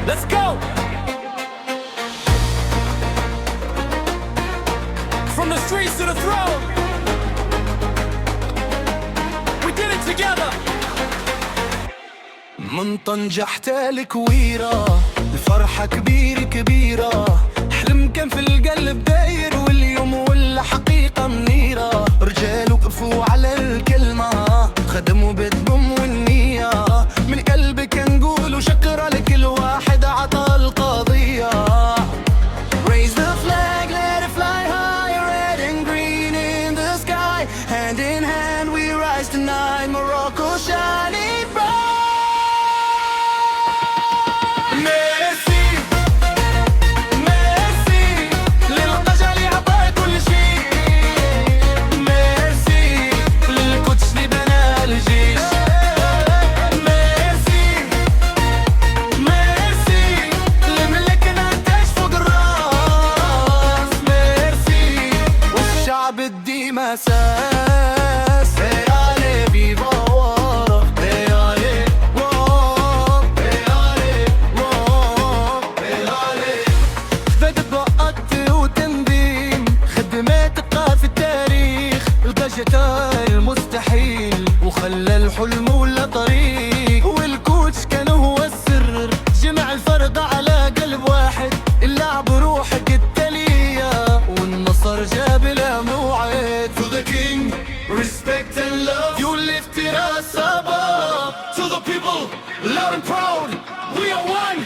Let's go! From the streets to the throne, we did it together. من طنجة حتى الكويرة الفرحة كبيرة كبيرة، حلم كان في القلب داير واليوم ولا حقيقة منيرة. رجال وقفوا على الكلمة، خدموا بالدم والنية، من قلبي كنقول وشكرا لكل واحد عطى القضية. Raise the flag, let it fly high, red and green in the sky. Hand in hand we rise tonight, Morocco shining bright. بدي مساس هيالي فيفا ورا هيالي ووو هيالي ووو هيالي. بدأت بقت وتنظيم خدمات في التاريخ، القشتاي المستحيل وخلى الحلم ولا طريق، والكوتش كان هو السر جمع الفرق على قلب واحد، اللعب روحك التالية والنصر جاب له موعد. To the king, respect and love, you lifted us above. To the people, loud and proud, we are one.